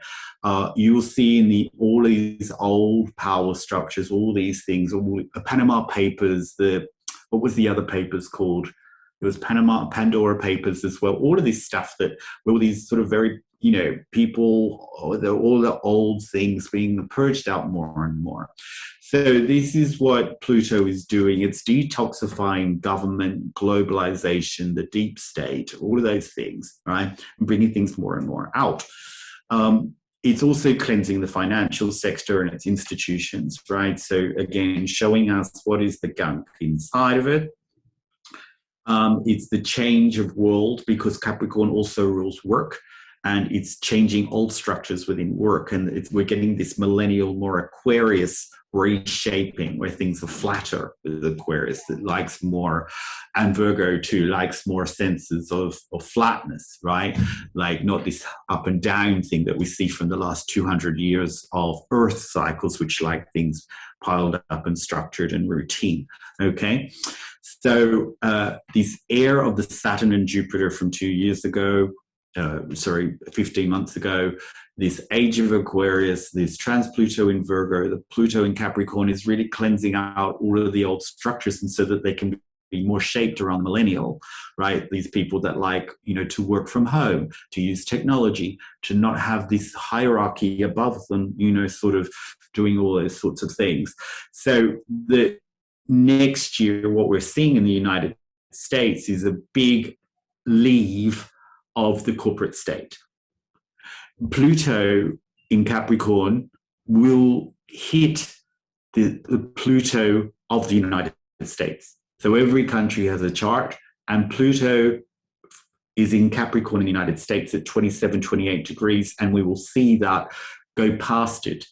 you will see in all these old power structures, all these things, all the Panama Papers, what was the other papers called? It was Pandora Papers as well. All of this stuff that all these sort of very, people, all the old things being purged out more and more. So this is what Pluto is doing. It's detoxifying government, globalization, the deep state, all of those things, right? And bringing things more and more out. It's also cleansing the financial sector and its institutions, right? So again, showing us what is the gunk inside of it. It's the change of world, because Capricorn also rules work, and it's changing old structures within work. And we're getting this millennial, more Aquarius reshaping, where things are flatter with Aquarius, that likes more, and Virgo too likes more senses of flatness, right? Like, not this up and down thing that we see from the last 200 years of Earth cycles, which like things piled up and structured and routine, okay? So this air of the Saturn and Jupiter from 2 years ago, 15 months ago, this Age of Aquarius, this Transpluto in Virgo, the Pluto in Capricorn is really cleansing out all of the old structures, and so that they can be more shaped around the millennial, right? These people that like, to work from home, to use technology, to not have this hierarchy above them, sort of doing all those sorts of things. So the next year, what we're seeing in the United States is a big leave of the corporate state. Pluto in Capricorn will hit the Pluto of the United States. So every country has a chart, and Pluto is in Capricorn in the United States at 27, 28 degrees, and we will see that go past it.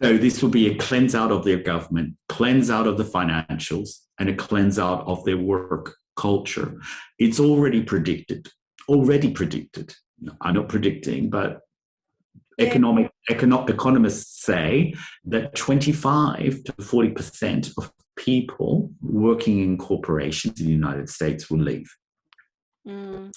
So this will be a cleanse out of their government, cleanse out of the financials, and a cleanse out of their work culture. It's already predicted. I'm not predicting, but economists say that 25 to 40% of people working in corporations in the United States will leave. So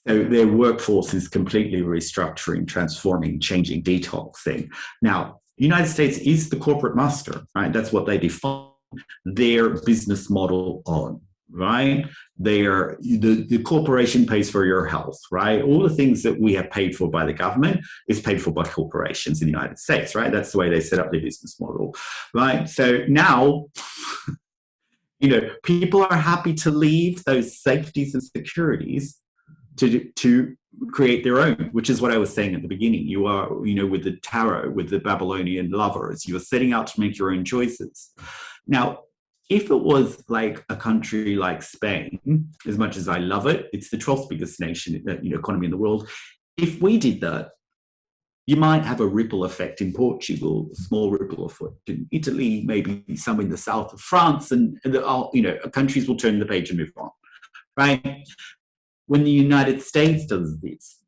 their workforce is completely restructuring, transforming, changing, detoxing. Now, the United States is the corporate master, right? That's what they define their business model on, right? The corporation pays for your health, right? All the things that we have paid for by the government is paid for by corporations in the United States, right? That's the way they set up their business model, right? So now, people are happy to leave those safeties and securities to create their own, which is what I was saying at the beginning. You are, with the tarot, with the Babylonian lovers, you are setting out to make your own choices. Now, if it was like a country like Spain, as much as I love it, it's the 12th biggest nation, economy in the world. If we did that, you might have a ripple effect in Portugal, a small ripple effect in Italy, maybe some in the south of France, and countries will turn the page and move on, right? When the United States does this,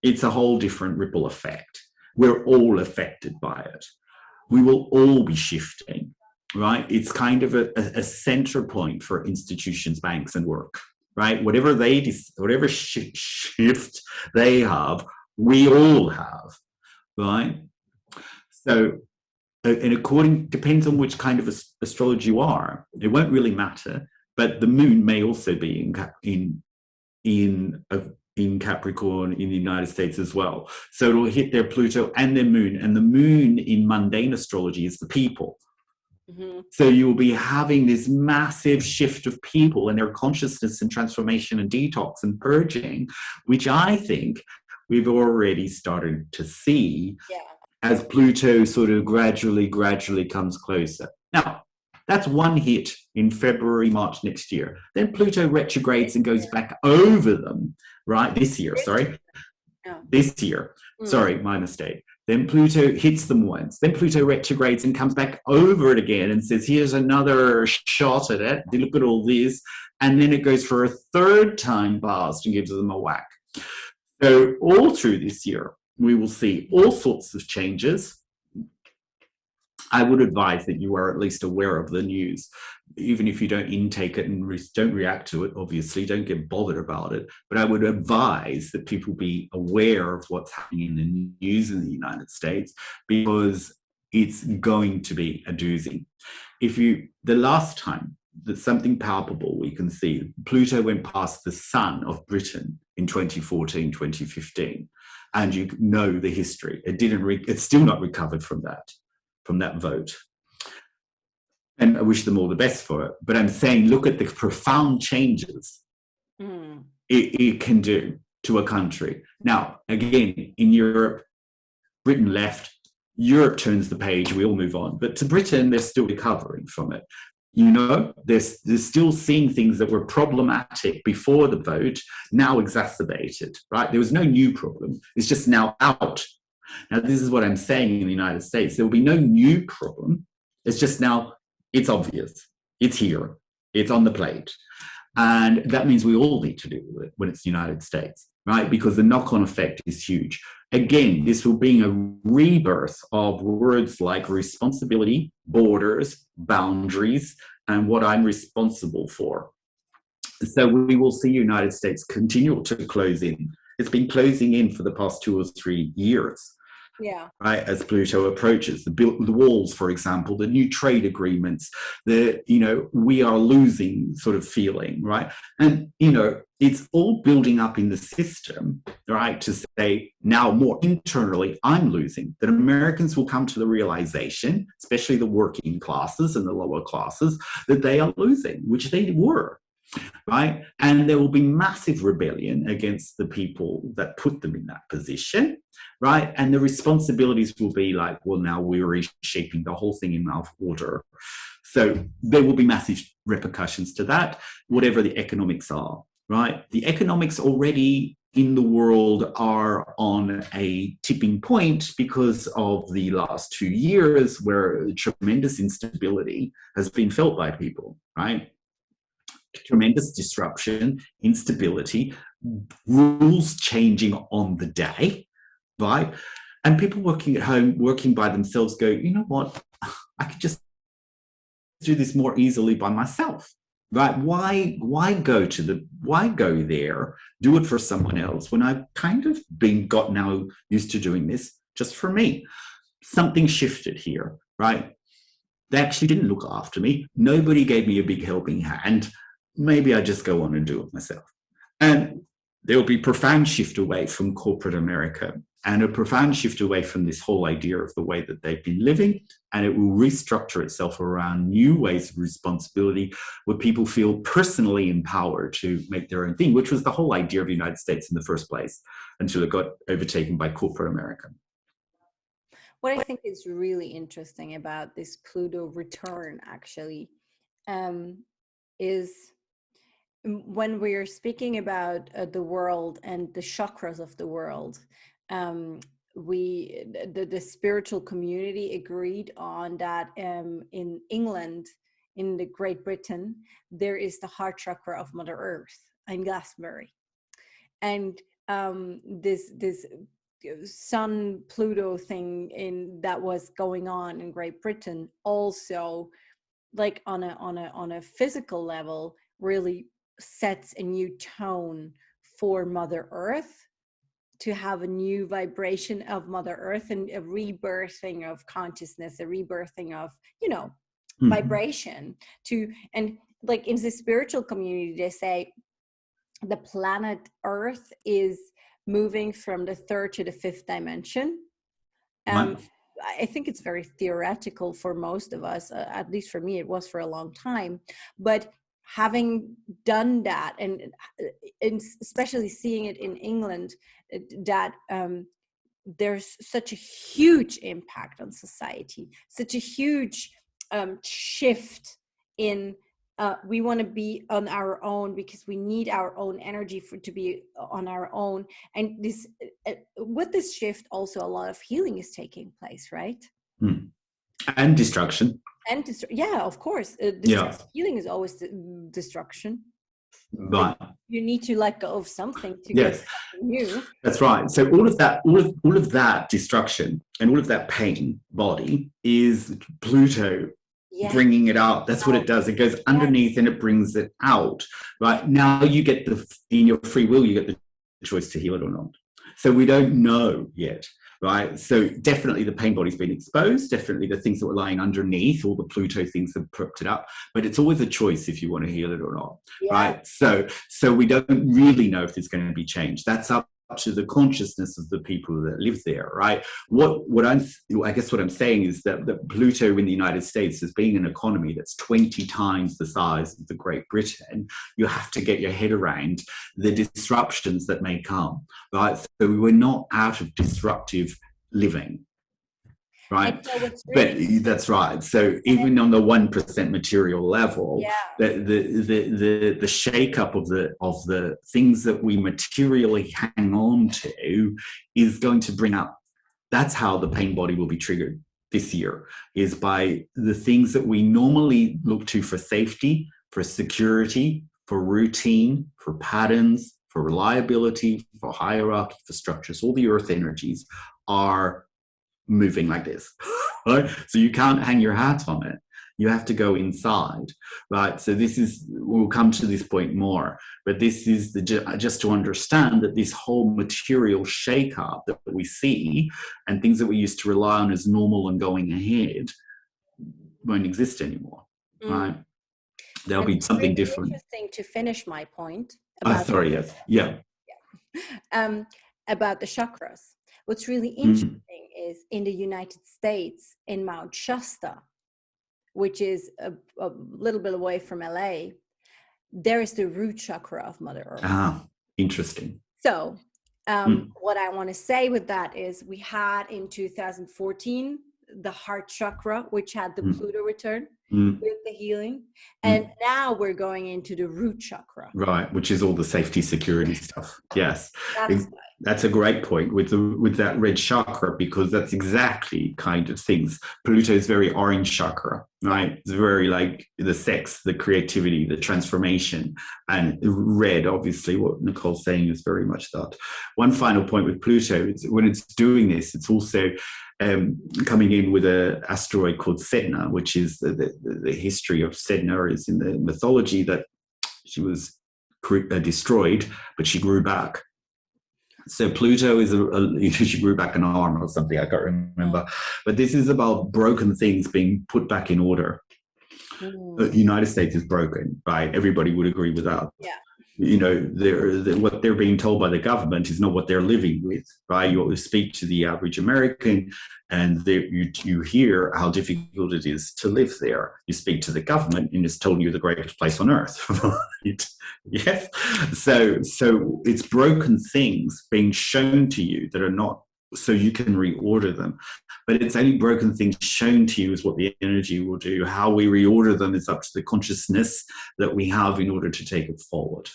it's a whole different ripple effect. We're all affected by it. We will all be shifting, right? It's kind of a center point for institutions, banks, and work, right? Whatever shift they have, we all have, right? So, and depends on which kind of astrology you are. It won't really matter, but the moon may also be in Capricorn in the United States as well. So it will hit their Pluto and their moon. And the moon in mundane astrology is the people. Mm-hmm. So you'll be having this massive shift of people and their consciousness and transformation and detox and purging, which I think we've already started to see as Pluto sort of gradually comes closer. Now, That's one hit in February, March next year. Then Pluto retrogrades and goes back over them, right? This year, sorry. Yeah. This year. Sorry, my mistake. Then Pluto hits them once. Then Pluto retrogrades and comes back over it again and says, here's another shot at it. Look at all this. And then it goes for a third time past and gives them a whack. So all through this year, we will see all sorts of changes. I would advise that you are at least aware of the news, even if you don't intake it and don't react to it, obviously, don't get bothered about it. But I would advise that people be aware of what's happening in the news in the United States, because it's going to be a doozy. The last time that something palpable we can see, Pluto went past the sun of Britain in 2014, 2015, and you know the history. It's still not recovered from that vote. And I wish them all the best for it. But I'm saying, look at the profound changes it can do to a country. Now, again, in Europe, Britain left, Europe turns the page, we all move on. But to Britain, they're still recovering from it. You know, they're still seeing things that were problematic before the vote, now exacerbated, right? There was no new problem. It's just now out. Now, this is what I'm saying in the United States. There will be no new problem. It's just now, it's obvious. It's here. It's on the plate. And that means we all need to deal with it when it's the United States, right? Because the knock-on effect is huge. Again, this will be a rebirth of words like responsibility, borders, boundaries, and what I'm responsible for. So we will see United States continue to close in. It's been closing in for the past 2 or 3 years. Yeah. Right, as Pluto approaches the walls, for example, the new trade agreements, we are losing sort of feeling, right? And it's all building up in the system, right, to say now more internally, I'm losing. That Americans will come to the realization, especially the working classes and the lower classes, that they are losing, which they were. Right? And there will be massive rebellion against the people that put them in that position, right? And the responsibilities will be like, well, now we're reshaping the whole thing in our order. So there will be massive repercussions to that, whatever the economics are, right? The economics already in the world are on a tipping point because of the last 2 years where tremendous instability has been felt by people, right? Tremendous disruption, instability, rules changing on the day, right? And people working at home, working by themselves go, you know what? I could just do this more easily by myself, right? Why go there, do it for someone else when I've kind of got now used to doing this just for me? Something shifted here, right? They actually didn't look after me. Nobody gave me a big helping hand. Maybe I just go on and do it myself. And there will be a profound shift away from corporate America and a profound shift away from this whole idea of the way that they've been living. And it will restructure itself around new ways of responsibility where people feel personally empowered to make their own thing, which was the whole idea of the United States in the first place until it got overtaken by corporate America. What I think is really interesting about this Pluto return actually is when we're speaking about the world and the chakras of the world, the spiritual community agreed on that in England, in the Great Britain, there is the heart chakra of Mother Earth in Glastonbury. And this Sun Pluto thing that was going on in Great Britain also, like on a physical level, really sets a new tone for Mother Earth, to have a new vibration of Mother Earth and a rebirthing of consciousness, a rebirthing of vibration and like in the spiritual community, they say the planet Earth is moving from the 3rd to the 5th dimension. I think it's very theoretical for most of us, at least for me, it was for a long time. But having done that, and especially seeing it in England, that there's such a huge impact on society, such a huge shift in we want to be on our own because we need our own energy to be on our own. And this with this shift also a lot of healing is taking place, right? And destruction. And yeah, of course. Healing is always destruction. Right. You need to let go of something to get something new. That's right. So all of that destruction and all of that pain body is Pluto bringing it out. That's what it does. It goes underneath and it brings it out. Right now, you get in your free will, you get the choice to heal it or not. So we don't know yet. Right. So definitely the pain body's been exposed. Definitely the things that were lying underneath, all the Pluto things have propped it up. But it's always a choice if you want to heal it or not. Yeah. Right. So we don't really know if there's going to be change. That's up to the consciousness of the people that live there. Right. I guess what I'm saying is that Pluto in the United States, as being an economy that's 20 times the size of the Great Britain, you have to get your head around the disruptions that may come. Right. So we're not out of disruptive living. Right. So but that's right. So even on the 1% material level, the shake-up of the things that we materially hang on to is going to bring up. That's how the pain body will be triggered this year, is by the things that we normally look to for safety, for security, for routine, for patterns, for reliability, for hierarchy, for structures. All the earth energies are moving like this, right? So you can't hang your hat on it. You have to go inside, right? So we'll come to this point more, but this is just to understand that this whole material shake-up that we see and things that we used to rely on as normal and going ahead won't exist anymore, right? There'll be something different. Interesting to finish my point. About about the chakras. What's really interesting is in the United States, in Mount Shasta, which is a little bit away from LA, there is the root chakra of Mother Earth. Ah, interesting. So what I want to say with that is we had in 2014 the heart chakra, which had the Pluto return with the healing. And now we're going into the root chakra. Right, which is all the safety, security stuff. Yes. That's a great point with that red chakra, because that's exactly kind of things. Pluto is very orange chakra, right? It's very like the sex, the creativity, the transformation, and red, obviously, what Nicole's saying is very much that. One final point with Pluto, when it's doing this, it's also coming in with an asteroid called Sedna, which is the history of Sedna is in the mythology that she was destroyed, but she grew back. So Pluto is she grew back an arm or something, I can't remember. But this is about broken things being put back in order. The United States is broken, right? Everybody would agree with that. Yeah. You know, what they're being told by the government is not what they're living with, right? You speak to the average American and you hear how difficult it is to live there. You speak to the government and it's telling you the greatest place on earth, right? Yes. So it's broken things being shown to you that are not, so you can reorder them. But it's only broken things shown to you is what the energy will do. How we reorder them is up to the consciousness that we have in order to take it forward.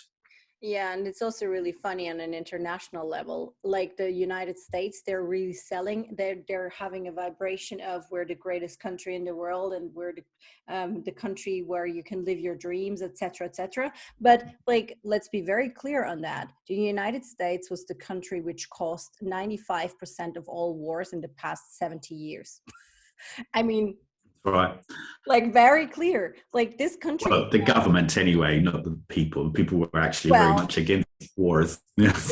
Yeah, and it's also really funny on an international level. Like the United States, they're really selling. They're having a vibration of we're the greatest country in the world, and we're the country where you can live your dreams, etc., etc. But like, let's be very clear on that. The United States was the country which caused 95% of all wars in the past 70 years. I mean, right. Like very clear. Like this country. Well, the government anyway, not the people. The people were actually very much against wars. Yes.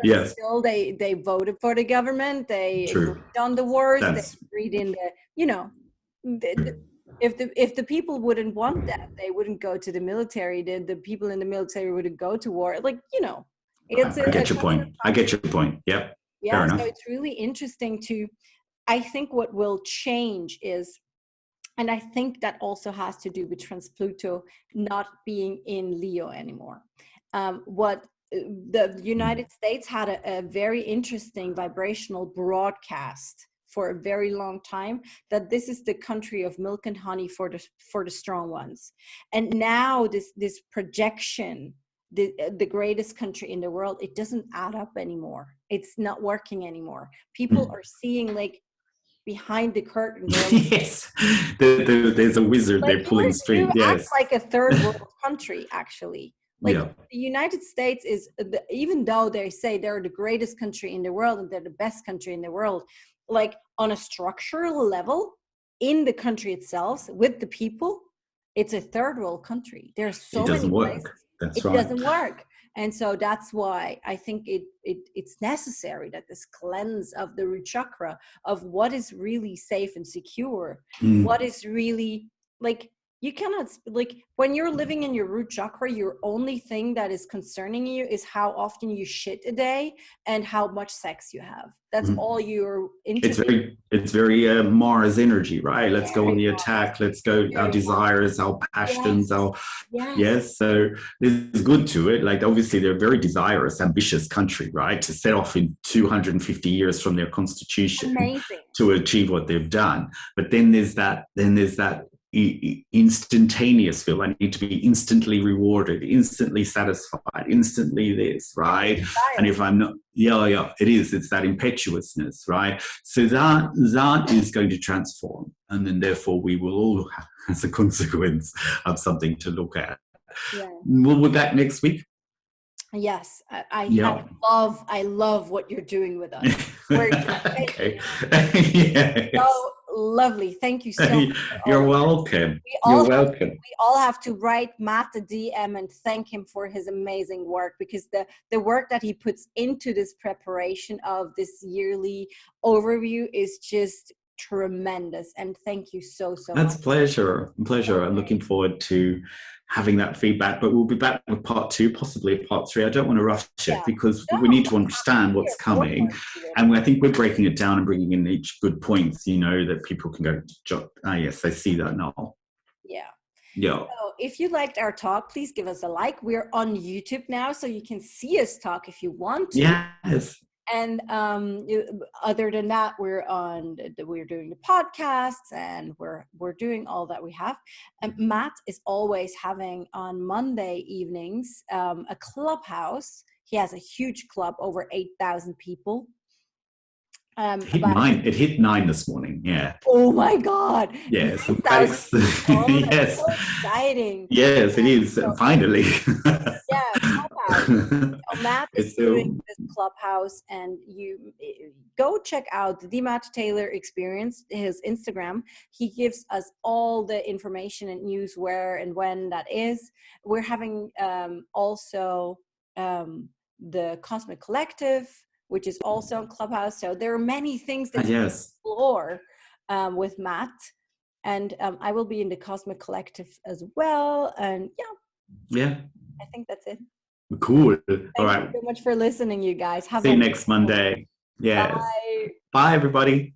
Yes. Still, they voted for the government. They agreed on the wars. They agreed in if the people wouldn't want that, they wouldn't go to the military. The people in the military wouldn't go to war. Like, I get your point. I get your point. Yep. Yeah. Fair enough. So it's really interesting I think what will change is, and I think that also has to do with Transpluto not being in Leo anymore. What the United States had a very interesting vibrational broadcast for a very long time that this is the country of milk and honey for the strong ones. And now this projection, the greatest country in the world, it doesn't add up anymore. It's not working anymore. People are seeing like behind the curtain. Yes, there's a wizard. They're pulling strings. Yes, act like a third world country, actually. Like yeah. The United States is, even though they say they're the greatest country in the world and they're the best country in the world, like on a structural level, in the country itself, with the people, it's a third world country. There's so It doesn't many work. places. That's It right. doesn't work. And so that's why I think it's necessary that this cleanse of the root chakra, of what is really safe and secure, what is really, like, you cannot, like, when you're living in your root chakra, your only thing that is concerning you is how often you shit a day and how much sex you have. That's all you're interested. It's very Mars energy, right? Let's go on the attack. Let's go our desires, our passions, yes. So there's good to it. Like, obviously they're a very desirous, ambitious country, right? To set off in 250 years from their constitution. Amazing. To achieve what they've done. But then there's that instantaneous feel. I need to be instantly rewarded, instantly satisfied, instantly this, right? And if I'm not, it is. It's that impetuousness, right? So that is going to transform, and then therefore we will all, as a consequence, have something to look at. Yeah. We'll be back next week. Yes, I love what you're doing with us. Okay. Yes. So lovely. Thank you so much. You're welcome. You're welcome. We all have to write Matt a DM and thank him for his amazing work, because the work that he puts into this preparation of this yearly overview is just tremendous. And thank you so much. That's a pleasure. I'm looking forward to having that feedback, but we'll be back with part 2, possibly part 3. I don't want to rush it because we need to understand what's coming. And I think we're breaking it down and bringing in each good points, that people can go, yes, I see that now. Yeah. So if you liked our talk, please give us a like. We're on YouTube now, so you can see us talk if you want to. Yes. And other than that, we're doing the podcasts, and we're doing all that we have. And Matt is always having on Monday evenings a clubhouse. He has a huge club, over 8,000 people. It hit 9 this morning. Yeah. Oh my God. Yes. Yes. Yes. So exciting. Yes, it is. Finally. Yeah. Matt is doing this clubhouse, and you go check out the Matt Taylor Experience, his Instagram. He gives us all the information and news where and when that is. We're having also the Cosmic Collective, which is also on Clubhouse. So there are many things that you can explore with Matt. And I will be in the Cosmic Collective as well. And I think that's it. Cool. All right. Thank you so much for listening, you guys. See you next Monday. Yes. Bye. Bye, everybody.